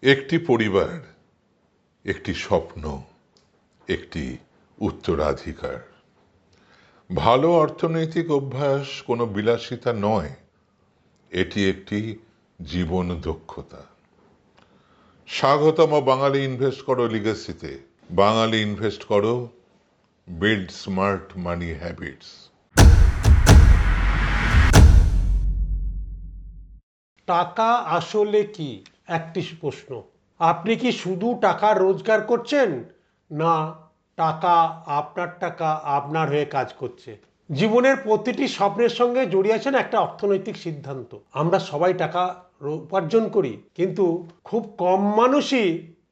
একটি পরিবার, একটি স্বপ্ন, একটি উত্তরাধিকার। ভালো অর্থনৈতিক অভ্যাস কোনো বিলাসিতা নয়, এটি একটি জীবন দক্ষতা। স্বাগতম বাঙালি ইনভেস্ট করো লিগেসিতে। বাঙালি ইনভেস্ট করো, বিল্ড স্মার্ট মানি হ্যাবিটস। টাকা আসলে কি একটি প্রশ্ন। আপনি কি শুধু টাকা রোজগার করছেন, না টাকা আপনার হয়ে কাজ করছে? জীবনের প্রতিটি স্বপ্নের সঙ্গে জড়িয়ে আছেন একটা অর্থনৈতিক সিদ্ধান্ত। আমরা সবাই টাকা উপার্জন করি, কিন্তু খুব কম মানুষই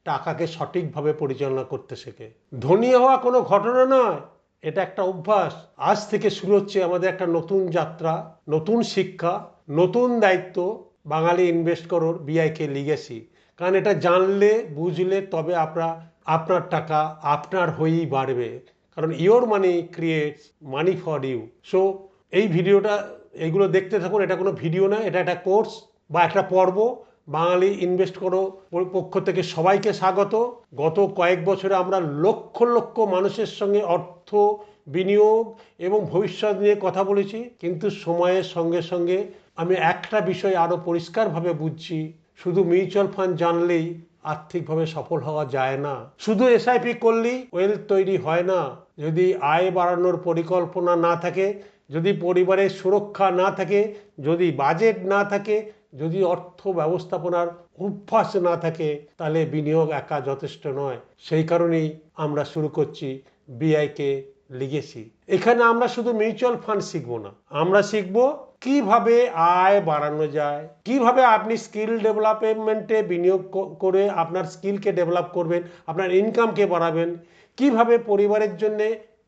টাকাকে সঠিকভাবে পরিচালনা করতে শেখে। ধনী হওয়া কোনো ঘটনা নয়, এটা একটা অভ্যাস। আজ থেকে শুরু হচ্ছে আমাদের একটা নতুন যাত্রা, নতুন শিক্ষা, নতুন দায়িত্ব। বাঙালি ইনভেস্ট করোর বিআইকে লিগেসি। কারণ এটা জানলে বুঝলে তবে আপনার টাকা আপনার হয়েই বাড়বে। কারণ your money creates money for you. So এই ভিডিওটা, এইগুলো দেখতে থাকুন। এটা কোনো ভিডিও না, এটা একটা কোর্স বা একটা পর্ব। বাঙালি ইনভেস্ট করো পক্ষ থেকে সবাইকে স্বাগত। গত কয়েক বছরে আমরা লক্ষ লক্ষ মানুষের সঙ্গে অর্থ বিনিয়োগ এবং ভবিষ্যৎ নিয়ে কথা বলেছি, কিন্তু সময়ের সঙ্গে সঙ্গে আমি একটা বিষয় আরও পরিষ্কারভাবে বুঝছি, শুধু মিউচুয়াল ফান্ড জানলেই আর্থিকভাবে সফল হওয়া যায় না। শুধু এসআইপি করলেই ওয়েলথ তৈরি হয় না। যদি আয় বাড়ানোর পরিকল্পনা না থাকে, যদি পরিবারের সুরক্ষা না থাকে, যদি বাজেট না থাকে, যদি অর্থ ব্যবস্থাপনার অভ্যাস না থাকে, তাহলে বিনিয়োগ একা যথেষ্ট নয়। সেই কারণেই আমরা শুরু করছি বিআইকে লিগেসি। এখানে আমরা শুধু মিউচুয়াল ফান্ড শিখবো না, আমরা শিখবো কিভাবে আয় বাড়ানো যায়, কিভাবে আপনি স্কিল ডেভেলপমেন্টে বিনিয়োগ করে আপনার স্কিলকে ডেভেলপ করবেন, আপনার ইনকামকে বাড়াবেন, কিভাবে পরিবারের জন্য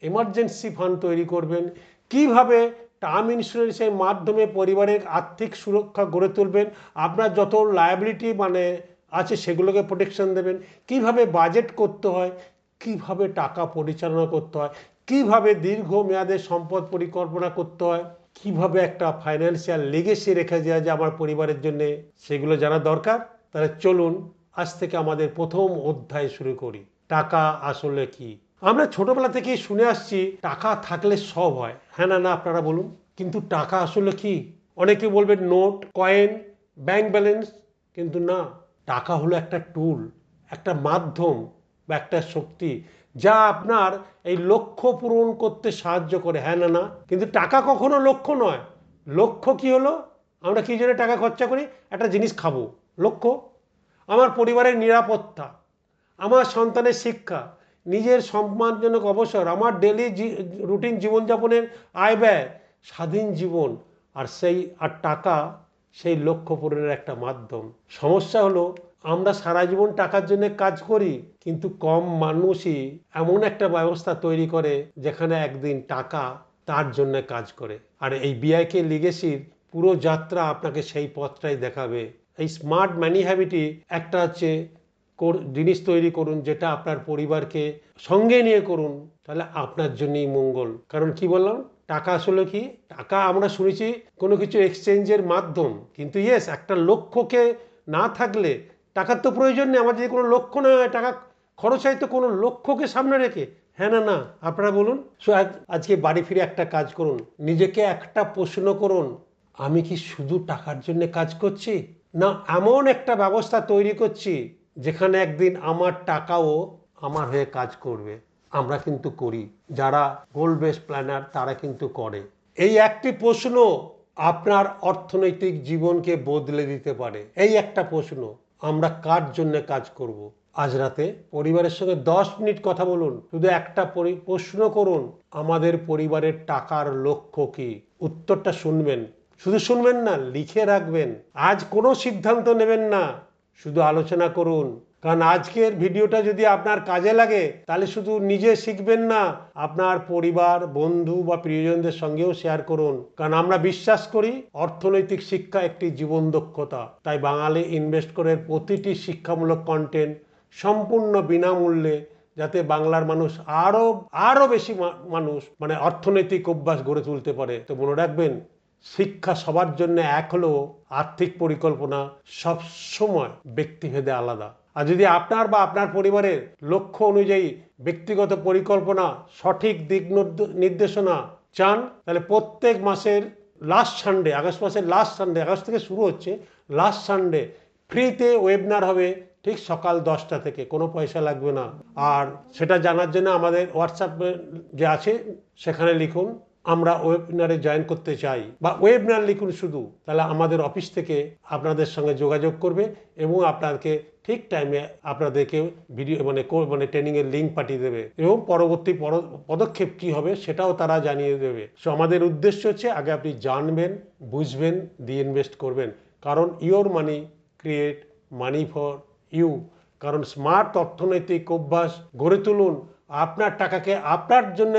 এমার্জেন্সি ফান্ড তৈরি করবেন, কিভাবে টার্ম ইন্স্যুরেন্সের মাধ্যমে পরিবারের আর্থিক সুরক্ষা গড়ে তুলবেন, আপনার যত লায়াবিলিটি আছে সেগুলোকে প্রোটেকশন দেবেন, কিভাবে বাজেট করতে হয়, কিভাবে টাকা পরিচালনা করতে হয়, কিভাবে দীর্ঘমেয়াদে সম্পদ পরিকল্পনা করতে হয়, কিভাবে একটা ফাইন্যান্সিয়াল লিগেসি রেখে দেওয়া যায় আমার পরিবারের জন্য, সেগুলো জানা দরকার। তাহলে চলুন আজ থেকে আমাদের প্রথম অধ্যায় শুরু করি। টাকা আসলে কি? আমরা ছোটবেলা থেকেই শুনে আসছি টাকা থাকলে সব হয়। হ্যাঁ না না আপনারা বলুন, কিন্তু টাকা আসলে কি? অনেকে বলবেন নোট, কয়েন, ব্যাংক ব্যালেন্স, কিন্তু না, টাকা হলো একটা টুল, একটা মাধ্যম বা একটা শক্তি যা আপনার এই লক্ষ্য পূরণ করতে সাহায্য করে। হ্যাঁ না না, কিন্তু টাকা কখনো লক্ষ্য নয়। লক্ষ্য কি হলো? আমরা কি জন্য টাকা খরচা করি? একটা জিনিস খাবো। লক্ষ্য আমার পরিবারের নিরাপত্তা, আমার সন্তানের শিক্ষা, নিজের সম্মানজনক অবসর, আমার ডেলি রুটিন জীবনযাপনের আয় ব্যয়, স্বাধীন জীবন। আর টাকা সেই লক্ষ্য পূরণের একটা মাধ্যম। সমস্যা হলো আমরা সারা জীবন টাকার জন্য কাজ করি, কিন্তু কম মানুষই এমন একটা ব্যবস্থা তৈরি করে যেখানে একদিন টাকা তার জন্য কাজ করে। আর এই বিআইকে লিগেসির পুরো যাত্রা আপনাকে সেই পথটাই দেখাবে। এই স্মার্ট মানি হ্যাবিটি একটা হচ্ছে জিনিস তৈরি করুন যেটা আপনার পরিবারকে সঙ্গে নিয়ে করুন, তাহলে আপনার জন্যই মঙ্গল। কারণ কি বললাম, টাকা আসলে কি? টাকা আমরা শুনেছি কোনো কিছু এক্সচেঞ্জের মাধ্যম, কিন্তু ইয়েস, একটা লক্ষ্যকে না থাকলে টাকার তো প্রয়োজন নেই। আমার যদি কোনো লক্ষ্য না হয়, টাকা খরচ হয় তো কোনো লক্ষ্যকে সামনে রেখে। হ্যাঁ না না আপনারা বলুন। সো আজকে বাড়ি ফিরে একটা কাজ করুন, নিজেকে একটা প্রশ্ন করুন, আমি কি শুধু টাকার জন্য কাজ করছি, না এমন একটা ব্যবস্থা তৈরি করছি যেখানে একদিন আমার টাকাও আমার হয়ে কাজ করবে? আমরা কিন্তু করি, যারা গোল বেস প্ল্যানার তারা কিন্তু করে। এই একটি প্রশ্ন আপনার অর্থনৈতিক জীবনকে বদলে দিতে পারে। এই একটা প্রশ্ন, আমরা কার জন্য কাজ করব? আজ রাতে পরিবারের সঙ্গে 10 মিনিট কথা বলুন, শুধু একটা প্রশ্ন করুন, আমাদের পরিবারের টাকার লক্ষ্য কি? উত্তরটা শুনবেন, শুধু শুনবেন না, লিখে রাখবেন। আজ কোনো সিদ্ধান্ত নেবেন না, শুধু আলোচনা করুন। কারণ আজকের ভিডিওটা যদি আপনার কাজে লাগে, তাহলে শুধু নিজে শিখবেন না, আপনার পরিবার, বন্ধু বা প্রিয়জনদের সঙ্গেও শেয়ার করুন। কারণ আমরা বিশ্বাস করি অর্থনৈতিক শিক্ষা একটি জীবন দক্ষতা। তাই বাঙালি ইনভেস্ট করে প্রতিটি শিক্ষামূলক কন্টেন্ট সম্পূর্ণ বিনামূল্যে, যাতে বাংলার মানুষ আরো বেশি মানুষ অর্থনৈতিক অভ্যাস গড়ে তুলতে পারে। তো মনে রাখবেন, শিক্ষা সবার জন্য এক হলেও আর্থিক পরিকল্পনা সবসময় ব্যক্তিভেদে আলাদা। আর যদি আপনার বা আপনার পরিবারের লক্ষ্য অনুযায়ী ব্যক্তিগত পরিকল্পনা, সঠিক দিক নির্দেশনা চান, তাহলে প্রত্যেক মাসের লাস্ট সানডে, আগস্ট মাসের লাস্ট সানডে, আগস্ট থেকে শুরু হচ্ছে, লাস্ট সানডে ফ্রিতে ওয়েবিনার হবে ঠিক সকাল 10টা থেকে, কোনো পয়সা লাগবে না। আর সেটা জানার জন্য আমাদের হোয়াটসঅ্যাপ যে আছে সেখানে লিখুন আমরা ওয়েবিনারে জয়েন করতে চাই, বা ওয়েবিনার লিখুন শুধু, তাহলে আমাদের অফিস থেকে আপনাদের সঙ্গে যোগাযোগ করবে এবং আপনাকে ঠিক টাইমে আপনাদেরকে ভিডিও মানে ট্রেনিংয়ের লিঙ্ক পাঠিয়ে দেবে এবং পরবর্তী পদক্ষেপ কী হবে সেটাও তারা জানিয়ে দেবে। সো আমাদের উদ্দেশ্য হচ্ছে আগে আপনি জানবেন, বুঝবেন, দিয়ে ইনভেস্ট করবেন, কারণ your money create money for you. কারণ স্মার্ট অর্থনৈতিক অভ্যাস গড়ে তুলুন, আপনার টাকাকে আপনার জন্য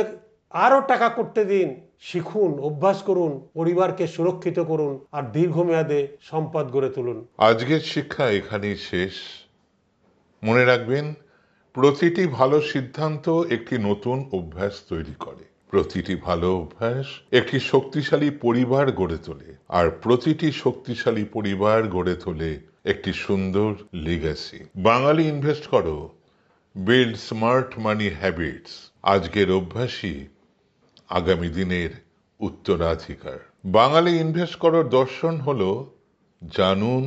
আরও টাকা করতে দিন, শিখুন, অভ্যাস করুন, পরিবারকে সুরক্ষিত করুন আর দীর্ঘমেয়াদে সম্পদ গড়ে তুলুন। আজকের শিক্ষা এখানেই শেষ। মনে রাখবেন, প্রতিটি ভালো সিদ্ধান্ত একটি নতুন অভ্যাস তৈরি করে, প্রতিটি ভালো অভ্যাস একটি শক্তিশালী পরিবার গড়ে তোলে, আর প্রতিটি শক্তিশালী পরিবার গড়ে তোলে একটি সুন্দর লিগ্যাসি। বাঙালি ইনভেস্ট করো, বিল্ড স্মার্ট মানি হ্যাবিটস। আজকের অভ্যাসই আগামী দিনের উত্তরাধিকার। বাঙালি ইনভেস্ট করার দর্শন হলো জানুন,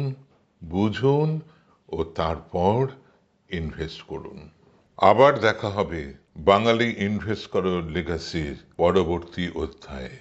বুঝুন ও তারপর ইনভেস্ট করুন। আবার দেখা হবে বাঙালি ইনভেস্ট করার লেগাসির পরবর্তী অধ্যায়ে।